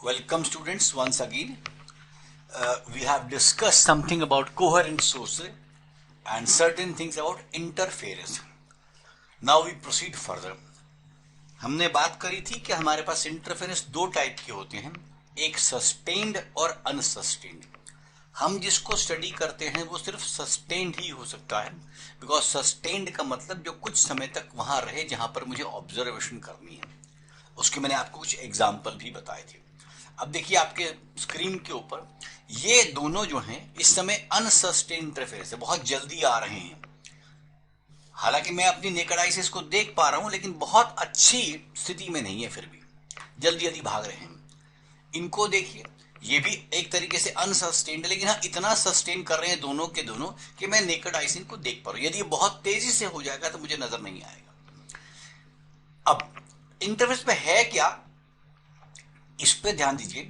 Welcome students once again. We have discussed something about coherent sources and certain things about interference. Now we proceed further. हमने बात करी थी कि हमारे पास interference दो टाइप के होते हैं, एक सस्टेन्ड और अनसस्टेन्ड. हम जिसको स्टडी करते हैं वो सिर्फ सस्टेन्ड ही हो सकता है, बिकॉज सस्टेन्ड का मतलब जो कुछ समय तक वहां रहे जहां पर मुझे ऑब्जर्वेशन करनी है. उसके मैंने आपको कुछ एग्जाम्पल भी बताए थे. अब देखिए आपके स्क्रीन के ऊपर ये दोनों जो हैं इस समय अनसस्टेन्ड इंटरफेरेंस है, बहुत जल्दी आ रहे हैं. हालांकि मैं अपनी नेकेड आई से इसको देख पा रहा हूं, लेकिन बहुत अच्छी स्थिति में नहीं है, फिर भी जल्दी जल्दी भाग रहे हैं. इनको देखिए, ये भी एक तरीके से अनसस्टेन्ड है, लेकिन हाँ इतना सस्टेन कर रहे हैं दोनों के दोनों कि मैं नेकेड आई से इनको देख पा रहा हूं. यदि ये बहुत तेजी से हो जाएगा तो मुझे नजर नहीं आएगा. अब इंटरफेरेंस पे है क्या, इस पे ध्यान दीजिए.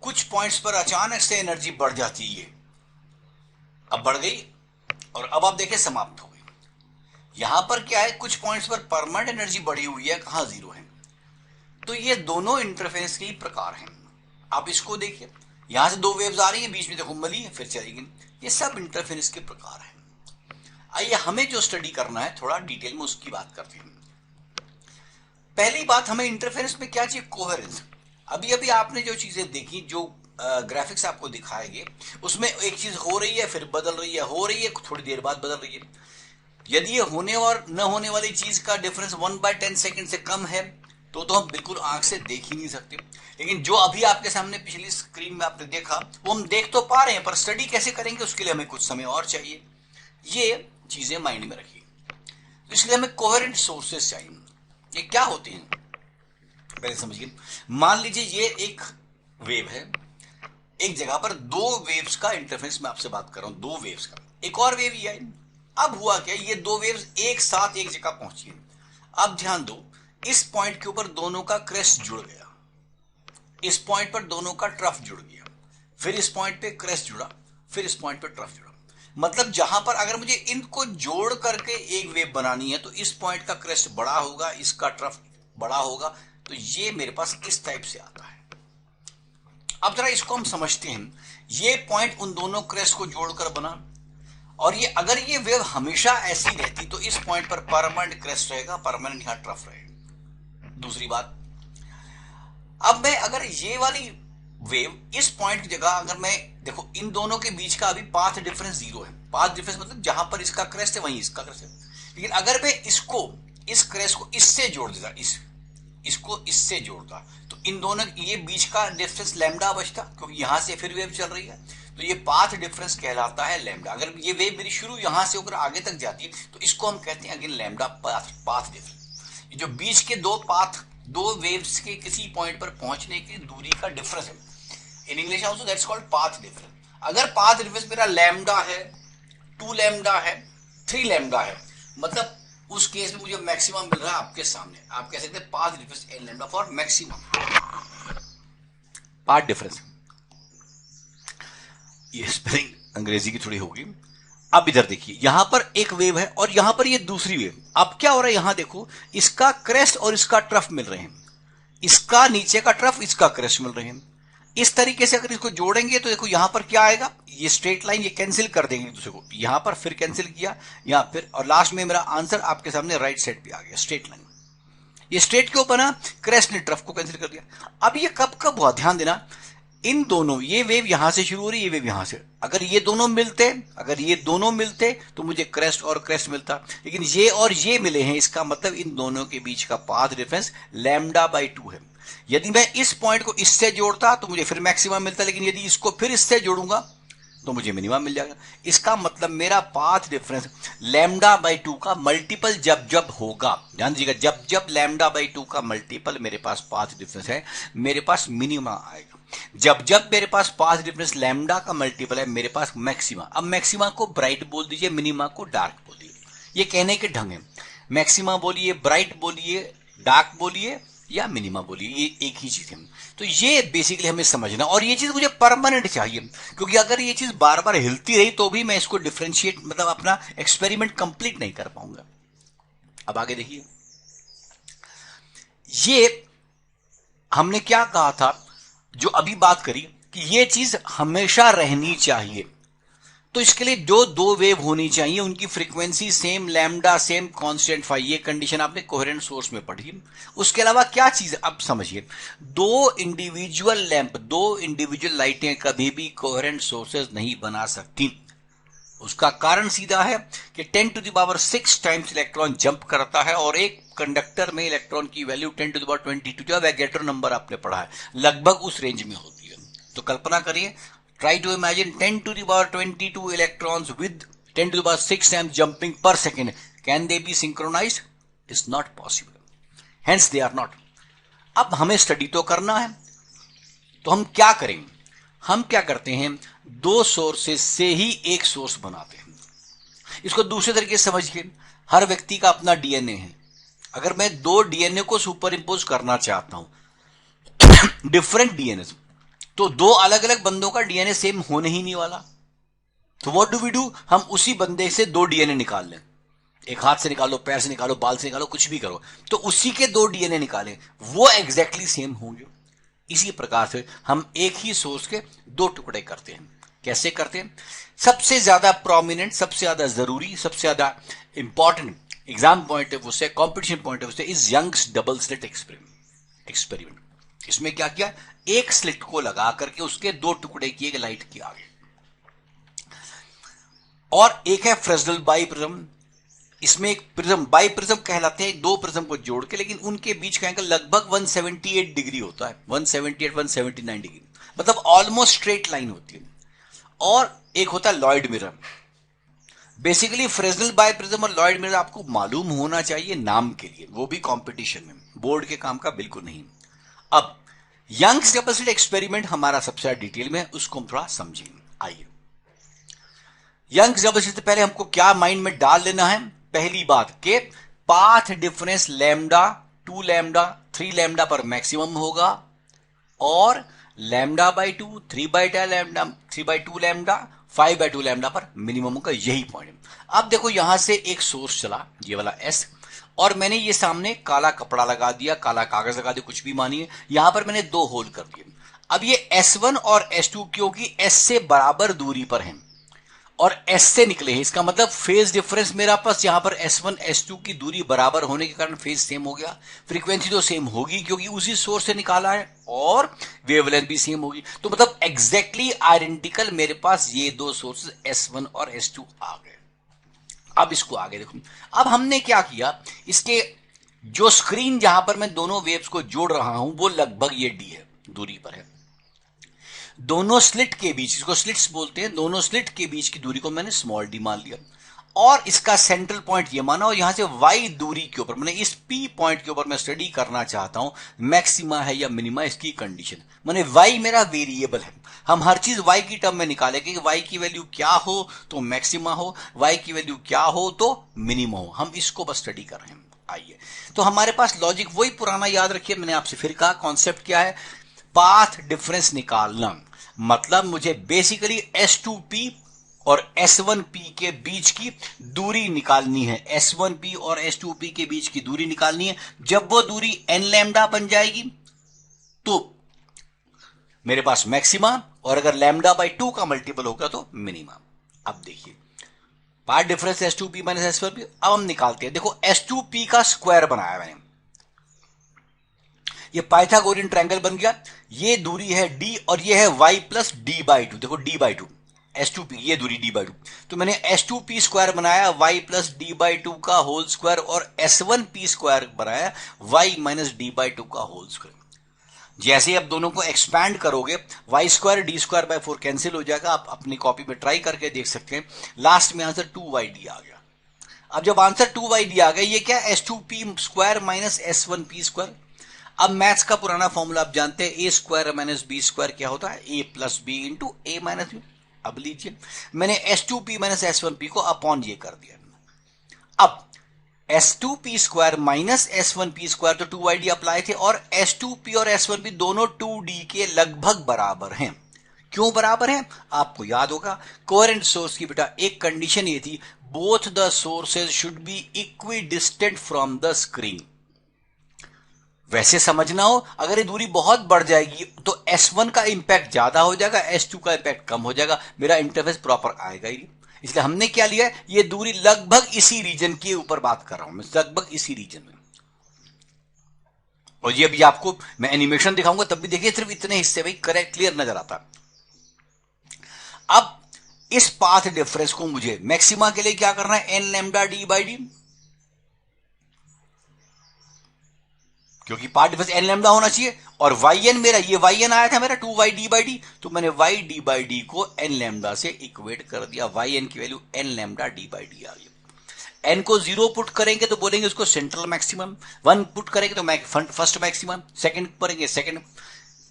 कुछ पॉइंट्स पर अचानक से एनर्जी बढ़ जाती है, अब बढ़ गई और अब आप देखिए समाप्त हो गई. यहां पर क्या है, कुछ पॉइंट्स पर परमानेंट एनर्जी बढ़ी हुई है, कहां जीरो है. तो ये दोनों इंटरफेरेंस के ही प्रकार हैं. आप इसको देखिए, यहां से दो वेव्स आ रही है, बीच में देखो मली है, फिर चली गई. ये सब इंटरफेरेंस के प्रकार हैं. आइए हमें जो स्टडी करना है थोड़ा डिटेल में उसकी बात करते हैं. पहली बात, हमें इंटरफेरेंस में क्या चाहिए, कोहेरेंस. अभी अभी आपने जो चीजें देखी, जो ग्राफिक्स आपको दिखाए गए, उसमें एक चीज हो रही है फिर बदल रही है, हो रही है थोड़ी देर बाद बदल रही है. यदि ये होने और न होने वाली चीज का डिफरेंस 1/10 सेकंड से कम है तो हम बिल्कुल आंख से देख ही नहीं सकते. लेकिन जो अभी आपके सामने पिछली स्क्रीन में आपने देखा वो हम देख तो पा रहे हैं, पर स्टडी कैसे करेंगे उसके लिए हमें कुछ समय और चाहिए. ये चीजें माइंड में रखिए. तो इसलिए हमें कोहेरेंट सोर्सेस चाहिए. ये क्या होते हैं पहले समझिए. मान लीजिए ये एक वेव है, एक जगह पर दो वेव्स का इंटरफेरेंस मैं आपसे बात कर रहा हूं, दो वेव्स का. एक और वेव ये आई. अब हुआ क्या, ये दो वेव्स एक साथ एक जगह पहुंची है. अब ध्यान दो, इस पॉइंट के ऊपर दोनों का क्रेस्ट जुड़ गया, इस पॉइंट पर दोनों का ट्रफ जुड़ गया, फिर इस पॉइंट पे क्रेस्ट जुड़ा, फिर इस पॉइंट पे ट्रफ जुड़ा. मतलब जहां पर अगर मुझे इनको जोड़ करके एक वेव बनानी है तो इस पॉइंट का क्रेस्ट बड़ा होगा, इसका ट्रफ बड़ा होगा, तो ये मेरे पास इस टाइप से आता है. अब जरा इसको हम समझते हैं. ये पॉइंट उन दोनों क्रेस्ट को जोड़कर बना, और ये अगर ये वेव हमेशा ऐसी रहती तो इस पॉइंट पर परमानेंट क्रेस्ट रहेगा, परमानेंट यहां ट्रफ रहेगा. दूसरी बात, अब मैं अगर ये वाली वेव इस पॉइंट की जगह, अगर मैं देखो इन दोनों के बीच का अभी पाथ डिफरेंस जीरो है. पाथ डिफरेंस मतलब जहां पर इसका क्रेस्ट है वहीं इसका क्रेस्ट है. लेकिन अगर मैं इसको, इस क्रेस्ट को इससे जोड़ देता, इसको इससे जोड़ता, तो इन दोनों ये बीच का डिफरेंस लैम्डा बचता, क्योंकि यहां से फिर वेव चल रही है, तो ये पाथ डिफरेंस कहलाता है लैम्डा. अगर ये वेव मेरी शुरू यहां से होकर आगे तक जाती है तो इसको हम कहते हैं अगेन लैम्डा पाथ डिफरेंस. जो बीच के दो पाथ, दो वेव्स के किसी पॉइंट पर पहुंचने की दूरी का डिफरेंस है. In English also that's called path difference. अगर पाथ डिफरेंस मेरा लैम्डा है, 2 लैम्डा है, 3 लैम्डा है, मतलब उस केस में मुझे मैक्सिमम मिल रहा है आपके सामने. आप कह सकते हैं path difference n lambda for maximum path difference. ये स्पेलिंग अंग्रेजी की थोड़ी होगी. अब इधर देखिए, यहां पर एक वेव है और यहां पर ये दूसरी वेव. अब क्या हो रहा है, यहां देखो इसका क्रेस्ट और इसका ट्रफ मिल रहे हैं, इसका नीचे का ट्रफ, इसका क्रेस्ट मिल रहे हैं. इस तरीके से अगर इसको जोड़ेंगे तो देखो यहां पर क्या आएगा, ये स्ट्रेट लाइन ये कैंसिल कर देंगे दूसरे को. यहां पर फिर कैंसिल किया, यहां फिर, और लास्ट में मेरा आंसर आपके सामने राइट साइड पे आ गया, स्ट्रेट लाइन. ये स्ट्रेट क्यों बना, क्रेस्ट ने ट्रफ को कैंसिल कर दिया. अब ये कब कब हुआ, ध्यान देना. इन दोनों, ये वेव यहां से शुरू हो रही है, ये वेव यहां से, अगर ये दोनों मिलते तो मुझे क्रेस्ट और क्रेस्ट मिलता. लेकिन ये और ये मिले हैं, इसका मतलब इन दोनों के बीच का पाथ डिफरेंस λ/2 है. यदि मैं इस पॉइंट को इससे जोड़ता तो मुझे फिर मैक्सिमम मिलता, लेकिन यदि इसको फिर इससे जोड़ूंगा तो मुझे मिनिमम मिल जाएगा. इसका मतलब मेरा पाथ डिफरेंस λ/2 का मल्टीपल जब जब होगा, ध्यान दीजिएगा, जब जब λ/2 का मल्टीपल मेरे पास पाथ डिफरेंस है, मेरे पास मिनिमा आएगा. जब जब मेरे पास पाथ डिफरेंस लैम्डा का मल्टीपल है, मेरे पास मैक्सिमा. अब मैक्सिमा को ब्राइट बोल दीजिए, मिनिमा को डार्क बोलिए. ये कहने के ढंग है. मैक्सिमा बोलिए, ब्राइट बोलिए, डार्क बोलिए या मिनिमा बोलिए, ये एक ही चीज है. तो ये बेसिकली हमें समझना, और ये चीज मुझे परमानेंट चाहिए, क्योंकि अगर ये चीज बार बार हिलती रही तो भी मैं इसको डिफरेंशिएट, मतलब अपना एक्सपेरिमेंट कंप्लीट नहीं कर पाऊंगा. अब आगे देखिए, ये हमने क्या कहा था, जो अभी बात करी कि ये चीज हमेशा रहनी चाहिए, तो इसके लिए जो दो वेव होनी चाहिए उनकी frequency same, lambda same, constant phi, ये कंडीशन आपने कोहेरेंट सोर्स में पढ़ी। उसके अलावा क्या चीज, अब समझिए, दो इंडिविजुअल लैंप, दो इंडिविजुअल लाइटें कभी भी कोहेरेंट सोर्सेज नहीं बना सकती। उसका कारण सीधा है कि 10⁶ टाइम्स इलेक्ट्रॉन जंप करता है और एक कंडक्टर में इलेक्ट्रॉन की वैल्यू 10⁻22 जो वैगेटर नंबर आपने पढ़ा है, लगभग उस रेंज में होती है। तो कल्पना करिए, try to imagine 10⁻22 electrons with 10⁶ times jumping per second. Can they be synchronized? It's not possible. Hence they are not. अब हमें स्टडी तो करना है, तो हम क्या करेंगे? हम क्या करते हैं, दो सोर्सेस से ही एक सोर्स बनाते हैं। इसको दूसरे तरीके से समझिए, हर व्यक्ति का अपना डीएनए है। अगर मैं दो डीएनए को सुपर इंपोज करना चाहता हूं डिफरेंट डीएनए, तो दो अलग अलग बंदों का डीएनए सेम होने ही नहीं वाला। तो व्हाट डू वी डू, हम उसी बंदे से दो डीएनए निकाल लें। एक हाथ से निकालो, पैर से निकालो, बाल से निकालो, कुछ भी करो, तो उसी के दो डीएनए निकालें, वो एग्जैक्टली सेम होंगे। इसी प्रकार से हम एक ही सोर्स के दो टुकड़े करते हैं। कैसे करते हैं? सबसे ज्यादा प्रोमिनेंट, सबसे ज्यादा जरूरी, सबसे ज्यादा important exam point of view से, कॉम्पिटिशन पॉइंट ऑफ व्यू से is Young's double slit experiment. इसमें क्या किया, एक स्लिट को लगा करके उसके दो टुकड़े किए गए लाइट के आगे, और एक है फ्रेस्नेल बाइप्रिज्म। इसमें एक प्रिज्म, बाइप्रिज्म कहलाते हैं, दो प्रिज्म को जोड़ के, लेकिन उनके बीच का एंगल लगभग 178 डिग्री होता है, 178 179 डिग्री, मतलब ऑलमोस्ट स्ट्रेट लाइन होती है। और एक होता है Lloyd mirror. Basically Fresnel biprism और लॉयड मिरर आपको मालूम होना चाहिए नाम के लिए, वो भी कंपटीशन में, बोर्ड के काम का बिल्कुल नहीं। अब यंग्स डबल स्लिट एक्सपेरिमेंट हमारा सबसे ज्यादा डिटेल में, उसको हम थोड़ा समझेंगे। आइए, यंग्स डबल स्लिट से पहले हमको क्या माइंड में डाल लेना है, पहली बात के path difference lambda 2 lambda 3 lambda पर मैक्सिमम होगा, और lambda by 2 3/2 lambda 3/2 lambda 5/2 lambda पर मिनिमम का, यही पॉइंट है। अब देखो, यहां से एक सोर्स चला, ये वाला एस, और मैंने ये सामने काला कपड़ा लगा दिया, काला कागज लगा दिया, कुछ भी मानिए, यहां पर मैंने दो होल कर दिए। अब ये S1 और S2 क्योंकि S से बराबर दूरी पर हैं और S से निकले हैं, इसका मतलब फेज डिफरेंस मेरा पास यहां पर S1 S2 की दूरी बराबर होने के कारण फेज सेम हो गया। फ्रीक्वेंसी तो सेम होगी क्योंकि उसी सोर्स से निकाला है, और वेवलेंथ भी सेम होगी, तो मतलब एग्जैक्टली आइडेंटिकल मेरे पास ये दो सोर्सेस S1 और S2 आ गए। अब इसको आगे देखो, अब हमने क्या किया, इसके जो स्क्रीन जहां पर मैं दोनों वेव्स को जोड़ रहा हूं वो लगभग ये d है, दूरी पर है। दोनों स्लिट के बीच, इसको स्लिट्स बोलते हैं, दोनों स्लिट के बीच की दूरी को मैंने स्मॉल डी मान लिया, और इसका सेंट्रल पॉइंट ये माना, और यहां से y दूरी के ऊपर, मैंने इस p पॉइंट के ऊपर मैं स्टडी करना चाहता हूं मैक्सिमा है या मिनिमा, इसकी कंडीशन, मैंने y मेरा वेरिएबल है। हम हर चीज y की टर्म में निकालेंगे कि y की वैल्यू क्या हो तो मैक्सिमा हो, y की वैल्यू क्या हो तो मिनिमा हो, हम इसको बस स्टडी कर रहे हैं। आइए, तो हमारे पास लॉजिक वही पुराना याद रखिए, मैंने आपसे फिर कहा कॉन्सेप्ट क्या है, पाथ डिफरेंस निकालना, मतलब मुझे बेसिकली S2P और S1P के बीच की दूरी निकालनी है, S1P और S2P के बीच की दूरी निकालनी है। जब वो दूरी n लैम्डा बन जाएगी तो मेरे पास मैक्सिमा, और अगर लैम्डा बाई 2 का मल्टीपल होगा तो मिनिमा। अब देखिए, path difference S2P minus S1P, अब हम निकालते हैं। देखो, S2P का स्क्वायर बनाया मैंने, ये पाइथागोरियन ट्रायंगल बन गया, ये दूरी है d और ये है y प्लस d/2, देखो d/2, S2P ये दूरी d/2, तो मैंने S2P स्क्वायर बनाया y प्लस d/2 का होल स्क्वायर, और S1P स्क्वायर बनाया y माइनस d/2 का होल स्क्वायर। जैसे अब दोनों को एक्सपैंड करोगे, y स्क्वायर d²/4 कैंसिल हो जाएगा, आप अपनी कॉपी में ट्राई करके देख सकते हैं, लास्ट में आंसर 2yd आ गया। अब जब आंसर 2yd आ गया, ये क्या, S2P square minus S1P square. अब मैथ्स का पुराना फॉर्मूला आप जानते हैं, ए स्क्वायर माइनस बी स्क्वायर क्या होता है, ए प्लस बी इंटू ए माइनस बी। अब लीजिए, मैंने S2P माइनस S1P को अपॉन ये कर दिया। अब S2P square minus S1P square तो 2yd अप्लाई थे, और S2P और S1P दोनों 2d के लगभग बराबर हैं। क्यों बराबर हैं? आपको याद होगा, कोहेरेंट सोर्स की बेटा एक कंडीशन ये थी, both the sources should be equi distant from the screen. वैसे समझना हो, अगर ये दूरी बहुत बढ़ जाएगी तो S1 का इंपैक्ट ज्यादा हो जाएगा, S2 का इंपैक्ट कम हो जाएगा, मेरा इंटरफेस प्रॉपर आएगा ही नहीं। इसलिए हमने क्या लिया है, ये दूरी लगभग इसी रीजन के ऊपर बात कर रहा हूं मैं, लगभग इसी रीजन में। और ये अभी आपको मैं एनिमेशन दिखाऊंगा तब भी देखिए सिर्फ इतने हिस्से भाई करेक्ट क्लियर नजर आता है। अब इस पाथ डिफरेंस को मुझे मैक्सिमा के लिए क्या करना है, n lambda D by d, क्योंकि पाथ डिफरेंस एन लैम्डा होना चाहिए, और वाई एन मेरा, ये वाई एन आया था मेरा 2 वाई डी बाई डी, तो मैंने वाई डी बाई डी को एन लैम्डा से इक्वेट कर दिया, वाई एन की value N lambda D by D आ गई। एन को 0 पुट करेंगे तो बोलेंगे उसको सेंट्रल मैक्सिमम, 1 पुट करेंगे तो फर्स्ट मैक्सिमम, सेकंड करेंगे सेकंड,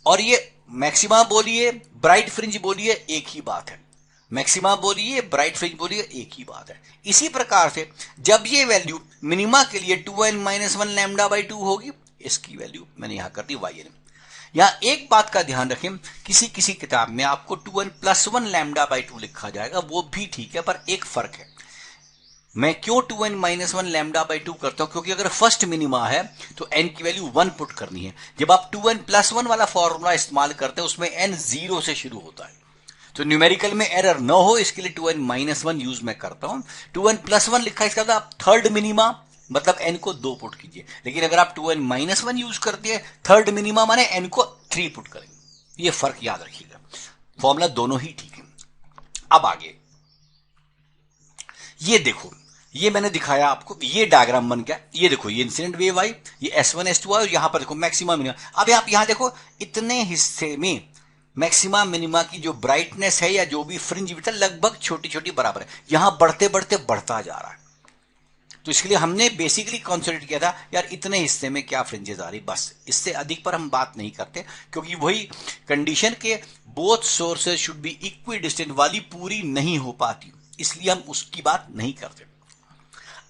और ये मैक्सिमा बोलिए ब्राइट फ्रिंज बोलिए एक ही बात है, मैक्सिमा बोलिए ब्राइट फ्रिंज बोलिए एक ही बात है। इसी प्रकार से जब ये वैल्यू मिनिमा के लिए 2n-1 लैम्डा बाई 2 होगी, इसकी वैल्यू मैंने यहां कर दी y n। यहां एक बात का ध्यान रखें, किसी किसी किताब में आपको 2n+1 लैम्डा बाई 2 लिखा जाएगा, वो भी ठीक है, पर एक फर्क है। मैं क्यों 2n-1 लैम्डा बाई 2 करता हूं, क्योंकि अगर फर्स्ट मिनिमा है तो n की वैल्यू 1 पुट करनी है। जब आप 2n+1 वाला फॉर्मूला इस्तेमाल करते हैं उसमें n 0 से शुरू होता है, तो न्यूमेरिकल में एरर न हो इसके लिए 2n-1 यूज मैं करता हूं। 2n+1 लिखा, इसका मतलब आप थर्ड मिनिमा मतलब n को 2 पुट कीजिए, लेकिन अगर आप 2n-1 यूज करते हैं थर्ड मिनिमा माने n को 3 पुट करेंगे। ये फर्क याद रखिएगा, फॉर्मूला दोनों ही ठीक है। अब आगे ये देखो, ये मैंने दिखाया आपको, ये डायग्राम बन गया, ये देखो ये इंसिडेंट वेव आई, ये S1 S2 आई, और यहां पर देखो मैक्सिमा मिनिमा। अब आप यहां देखो इतने हिस्से में मैक्सिमा मिनिमा की जो ब्राइटनेस है या जो भी फ्रिंज विड्थ है लगभग छोटी छोटी बराबर है, यहां बढ़ते बढ़ते बढ़ता जा रहा है। तो इसके लिए हमने बेसिकली कॉन्सेंट्रेट किया था यार इतने हिस्से में क्या फ्रिंजेस आ रही, बस इससे अधिक पर हम बात नहीं करते, क्योंकि वही कंडीशन के both sources should be equi distant वाली पूरी नहीं हो पाती, इसलिए हम उसकी बात नहीं करते।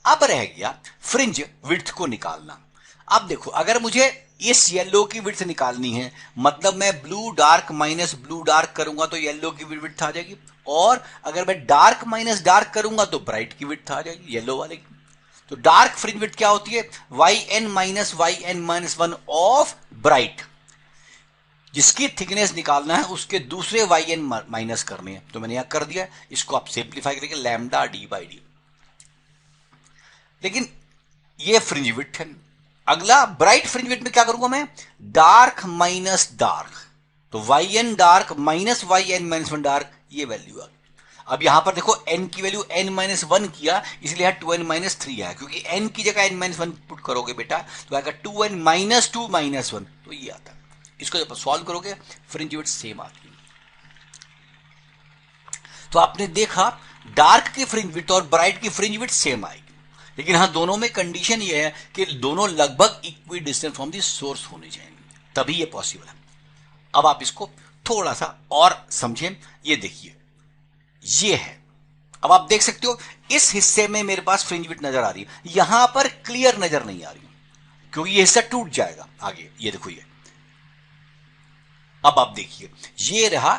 अब रह गया फ्रिंज विड्थ को निकालना। अब देखो अगर मुझे इस येलो की विड्थ निकालनी है, मतलब मैं blue dark minus blue dark करूंगा तो येलो की विड्थ आ जाएगी, और अगर मैं डार्क माइनस डार्क करूंगा तो ब्राइट की विड्थ आ जाएगी, येलो वाले की। तो डार्क फ्रिंज विड्थ क्या होती है, yn-1 ऑफ ब्राइट, जिसकी थिकनेस निकालना है उसके दूसरे yn माइनस करने हैं, तो मैंने यहां कर दिया। इसको आप सिंप्लीफाई करेंगे लैम्डा डी बाई डी, लेकिन ये फ्रिंज विड्थ है। अगला ब्राइट फ्रिंज विड्थ में क्या करूंगा मैं, डार्क माइनस डार्क, तो yn dark minus yn-1 dark, ये वैल्यू आ गई। अब यहां पर देखो n की वैल्यू n-1 किया, इसलिए 2n-3 आया, क्योंकि n की जगह n-1 पुट करोगे बेटा तो आएगा 2n-2 -1, तो ये आता है। इसको जब सॉल्व करोगे फ्रिंज विड्थ सेम आती है। तो आपने देखा डार्क की फ्रिंज विड्थ और ब्राइट की फ्रिंज विड्थ सेम आएगी, लेकिन हाँ दोनों में कंडीशन ये है कि दोनों लगभग equi distance from the source होने चाहिए, तभी ये पॉसिबल है। अब आप इसको थोड़ा सा और समझें, ये देखिए ये है। अब आप देख सकते हो इस हिस्से में मेरे पास फ्रिंज विड्थ नजर आ रही है, यहां पर क्लियर नजर नहीं आ रही क्योंकि ये हिस्सा टूट जाएगा आगे, ये देखो ये। अब आप देखिए ये रहा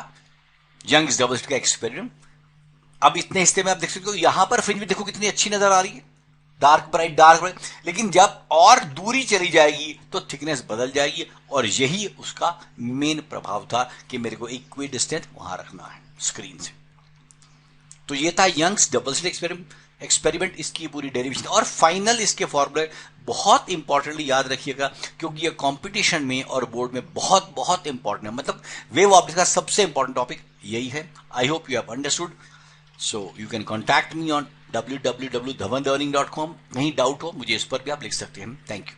यंग्स डबल स्लिट का एक्सपेरिमेंट। अब इतने हिस्से में आप देख सकते हो यहां पर फ्रिंज विड्थ देखो कितनी अच्छी नजर आ रही है, डार्क ब्राइट, लेकिन जब और दूरी चली जाएगी तो थिकनेस बदल जाएगी, और यही उसका मेन प्रभाव था कि मेरे को इक्वी डिस्टेंस वहां रखना है स्क्रीन से। तो ये था यंग्स डबल स्लिट एक्सपेरिमेंट, इसकी पूरी डेरिवेशन और फाइनल इसके फॉर्मूले बहुत इंपॉर्टेंटली याद रखिएगा, क्योंकि ये कंपटीशन में और बोर्ड में बहुत बहुत इंपॉर्टेंट है। मतलब वेव ऑप्टिक्स का सबसे इंपॉर्टेंट टॉपिक यही है। I hope you have understood, so you can contact me on www.dhawanlearning.com। कहीं डाउट हो मुझे इस पर भी आप लिख सकते हैं। Thank you.